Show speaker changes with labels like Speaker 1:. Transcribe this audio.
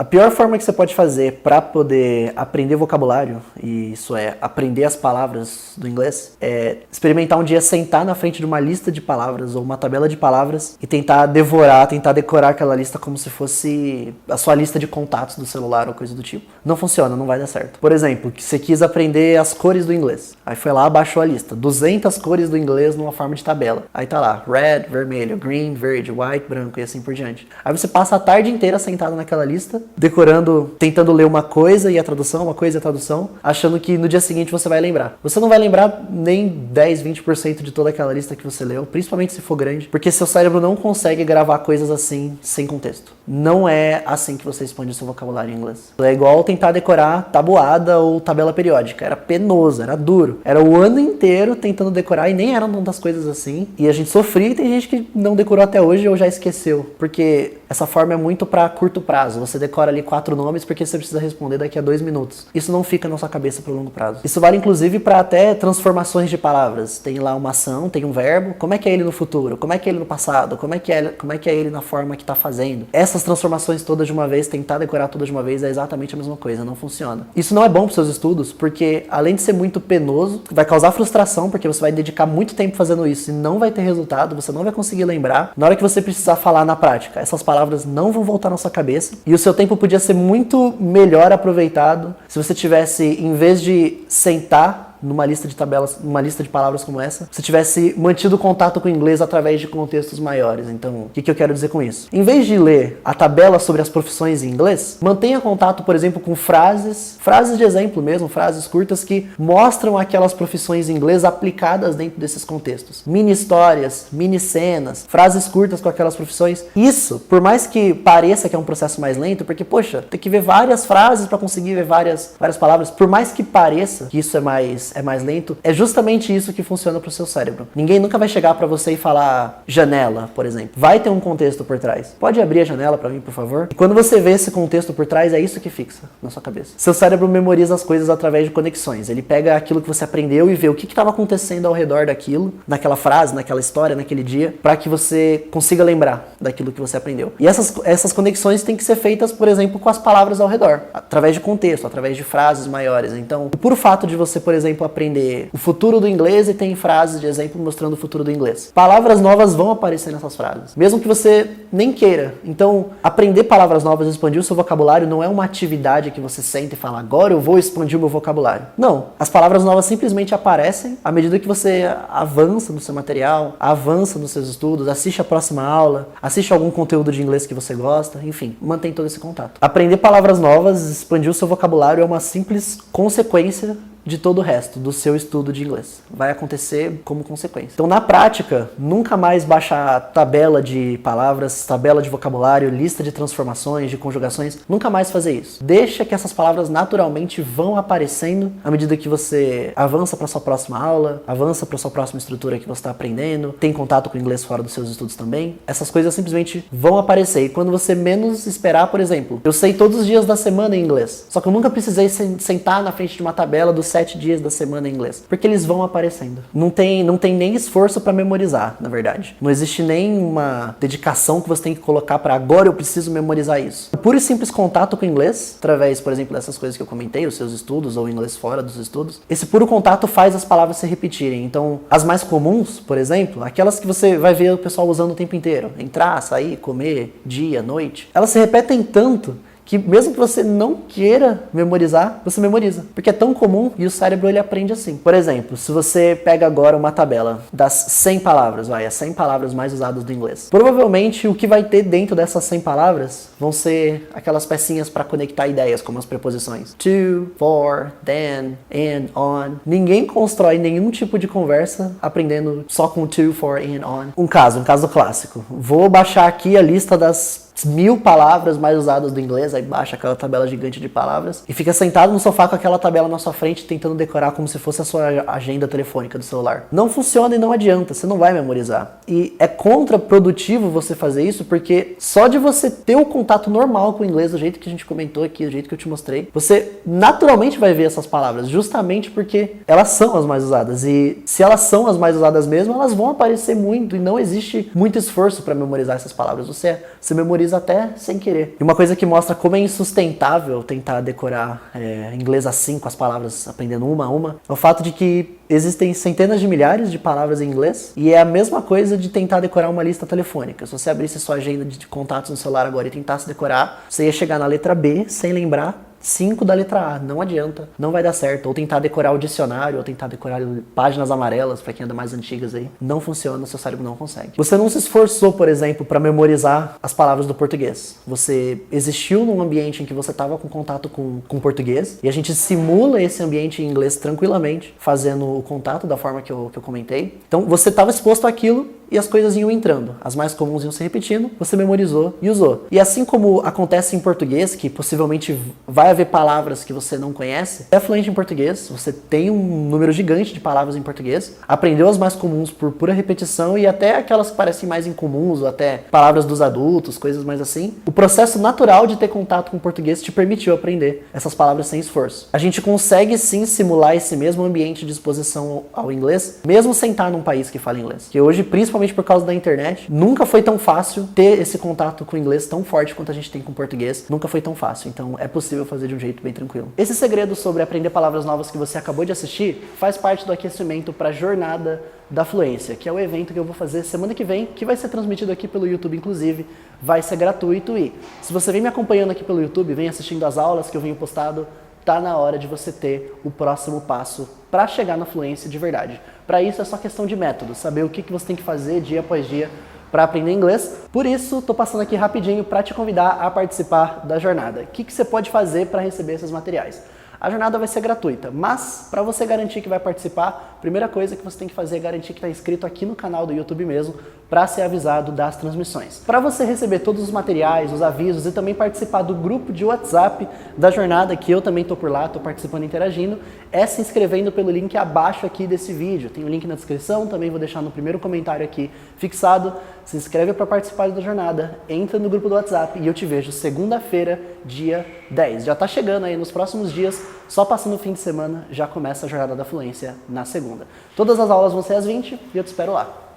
Speaker 1: A pior forma que você pode fazer para poder aprender vocabulário, e isso é aprender as palavras do inglês, é experimentar um dia sentar na frente de uma lista de palavras ou uma tabela de palavras e tentar devorar, tentar decorar aquela lista como se fosse a sua lista de contatos do celular ou coisa do tipo. Não funciona, não vai dar certo. Por exemplo, que você quis aprender as cores do inglês. Aí foi lá, baixou a lista. 200 cores do inglês numa forma de tabela. Aí tá lá, red, vermelho, green, verde, white, branco e assim por diante. Aí você passa a tarde inteira sentado naquela lista, decorando, tentando ler uma coisa e a tradução, uma coisa e a tradução, achando que no dia seguinte você vai lembrar. Você não vai lembrar nem 10, 20% de toda aquela lista que você leu, principalmente se for grande, porque seu cérebro não consegue gravar coisas assim sem contexto. Não é assim que você expande o seu vocabulário em inglês. É igual tentar decorar tabuada ou tabela periódica. Era penoso, era duro. Era o ano inteiro tentando decorar e nem eram tantas coisas assim. E a gente sofria e tem gente que não decorou até hoje ou já esqueceu. Porque essa forma é muito para curto prazo. Você decora ali 4 nomes porque você precisa responder daqui a 2 minutos. Isso não fica na sua cabeça para longo prazo. Isso vale inclusive para até transformações de palavras. Tem lá uma ação, tem um verbo. Como é que é ele no futuro? Como é que é ele no passado? Como é que é ele na forma que está fazendo? Essas transformações todas de uma vez, tentar decorar todas de uma vez é exatamente a mesma coisa, não funciona. Isso não é bom para os seus estudos, porque além de ser muito penoso, vai causar frustração, porque você vai dedicar muito tempo fazendo isso e não vai ter resultado, você não vai conseguir lembrar. Na hora que você precisar falar na prática, essas palavras não vão voltar na sua cabeça e o seu tempo podia ser muito melhor aproveitado se você tivesse, em vez de sentar numa lista de tabelas, numa lista de palavras como essa, se tivesse mantido contato com o inglês através de contextos maiores. Então, o que eu quero dizer com isso? Em vez de ler a tabela sobre as profissões em inglês, mantenha contato, por exemplo, com frases de exemplo mesmo, frases curtas que mostram aquelas profissões em inglês aplicadas dentro desses contextos. Mini histórias, mini cenas, frases curtas com aquelas profissões. Isso, por mais que pareça que é um processo mais lento, porque, poxa, tem que ver várias frases para conseguir ver várias palavras, por mais que pareça que isso é mais lento, é justamente isso que funciona pro seu cérebro. Ninguém nunca vai chegar pra você e falar janela, por exemplo. Vai ter um contexto por trás. Pode abrir a janela pra mim, por favor? E quando você vê esse contexto por trás, é isso que fixa na sua cabeça. Seu cérebro memoriza as coisas através de conexões. Ele pega aquilo que você aprendeu e vê o que estava acontecendo ao redor daquilo, naquela frase, naquela história, naquele dia, pra que você consiga lembrar daquilo que você aprendeu. E essas conexões têm que ser feitas, por exemplo, com as palavras ao redor, através de contexto, através de frases maiores. Então, o puro fato de você, por exemplo, aprender o futuro do inglês e tem frases de exemplo mostrando o futuro do inglês. Palavras novas vão aparecer nessas frases, mesmo que você nem queira. Então, aprender palavras novas e expandir o seu vocabulário não é uma atividade que você senta e fala, agora eu vou expandir o meu vocabulário. Não. As palavras novas simplesmente aparecem à medida que você avança no seu material, avança nos seus estudos, assiste a próxima aula, assiste algum conteúdo de inglês que você gosta, enfim, mantém todo esse contato. Aprender palavras novas, expandir o seu vocabulário é uma simples consequência de todo o resto do seu estudo de inglês. Vai acontecer como consequência. Então, na prática, nunca mais baixar tabela de palavras, tabela de vocabulário, lista de transformações, de conjugações, nunca mais fazer isso. Deixa que essas palavras naturalmente vão aparecendo à medida que você avança para sua próxima aula, avança para sua próxima estrutura que você está aprendendo, tem contato com o inglês fora dos seus estudos também. Essas coisas simplesmente vão aparecer. E quando você menos esperar, por exemplo, eu sei todos os dias da semana em inglês, só que eu nunca precisei sentar na frente de uma tabela dos 7 dias da semana em inglês, porque eles vão aparecendo. Não tem nem esforço para memorizar, na verdade. Não existe nem uma dedicação que você tem que colocar para agora eu preciso memorizar isso. O puro e simples contato com o inglês, através, por exemplo, dessas coisas que eu comentei, os seus estudos ou inglês fora dos estudos, esse puro contato faz as palavras se repetirem. Então, as mais comuns, por exemplo, aquelas que você vai ver o pessoal usando o tempo inteiro, entrar, sair, comer, dia, noite, elas se repetem tanto que mesmo que você não queira memorizar, você memoriza. Porque é tão comum e o cérebro ele aprende assim. Por exemplo, se você pega agora uma tabela das 100 palavras, as 100 palavras mais usadas do inglês. Provavelmente o que vai ter dentro dessas 100 palavras vão ser aquelas pecinhas para conectar ideias, como as preposições to, for, then, and, on. Ninguém constrói nenhum tipo de conversa aprendendo só com to, for, and, on. Um caso clássico. Vou baixar aqui a lista das 1000 palavras mais usadas do inglês, aí baixa aquela tabela gigante de palavras e fica sentado no sofá com aquela tabela na sua frente tentando decorar como se fosse a sua agenda telefônica do celular. Não funciona e não adianta, você não vai memorizar. E é contraprodutivo você fazer isso porque só de você ter o contato normal com o inglês, do jeito que a gente comentou aqui, do jeito que eu te mostrei, você naturalmente vai ver essas palavras, justamente porque elas são as mais usadas. E se elas são as mais usadas mesmo, elas vão aparecer muito e não existe muito esforço para memorizar essas palavras. Você memoriza vezes até sem querer. E uma coisa que mostra como é insustentável tentar decorar inglês assim, com as palavras, aprendendo uma a uma, é o fato de que existem centenas de milhares de palavras em inglês e é a mesma coisa de tentar decorar uma lista telefônica. Se você abrisse sua agenda de contatos no celular agora e tentasse decorar, você ia chegar na letra B sem lembrar 5 da letra A, não adianta, não vai dar certo. Ou tentar decorar o dicionário, ou tentar decorar páginas amarelas, pra quem anda mais antigas aí, não funciona, seu cérebro não consegue. Você não se esforçou, por exemplo, para memorizar as palavras do português. Você existiu num ambiente em que você estava com contato com português, e a gente simula esse ambiente em inglês tranquilamente, fazendo o contato da forma que eu comentei. Então você estava exposto àquilo, e as coisas iam entrando. As mais comuns iam se repetindo, você memorizou e usou. E assim como acontece em português, que possivelmente vai haver palavras que você não conhece, é fluente em português, você tem um número gigante de palavras em português, aprendeu as mais comuns por pura repetição e até aquelas que parecem mais incomuns, ou até palavras dos adultos, coisas mais assim. O processo natural de ter contato com o português te permitiu aprender essas palavras sem esforço. A gente consegue sim simular esse mesmo ambiente de exposição ao inglês, mesmo sem estar num país que fala inglês. Que hoje, principalmente por causa da internet, nunca foi tão fácil ter esse contato com o inglês tão forte quanto a gente tem com o português. Nunca foi tão fácil, então é possível fazer de um jeito bem tranquilo. Esse segredo sobre aprender palavras novas que você acabou de assistir faz parte do aquecimento para a Jornada da Fluência, que é o evento que eu vou fazer semana que vem, que vai ser transmitido aqui pelo YouTube, inclusive, vai ser gratuito e se você vem me acompanhando aqui pelo YouTube, vem assistindo as aulas que eu venho postado, tá na hora de você ter o próximo passo para chegar na fluência de verdade. Para isso é só questão de método, saber o que você tem que fazer dia após dia para aprender inglês. Por isso, estou passando aqui rapidinho para te convidar a participar da jornada. O que você pode fazer para receber esses materiais? A jornada vai ser gratuita, mas para você garantir que vai participar, a primeira coisa que você tem que fazer é garantir que está inscrito aqui no canal do YouTube mesmo, para ser avisado das transmissões. Para você receber todos os materiais, os avisos e também participar do grupo de WhatsApp da jornada, que eu também estou por lá, estou participando e interagindo, é se inscrevendo pelo link abaixo aqui desse vídeo. Tem o link na descrição, também vou deixar no primeiro comentário aqui fixado. Se inscreve para participar da jornada, entra no grupo do WhatsApp e eu te vejo segunda-feira, dia 10. Já está chegando aí nos próximos dias, só passando o fim de semana, já começa a Jornada da Fluência na segunda. Todas as aulas vão ser às 20 e eu te espero lá.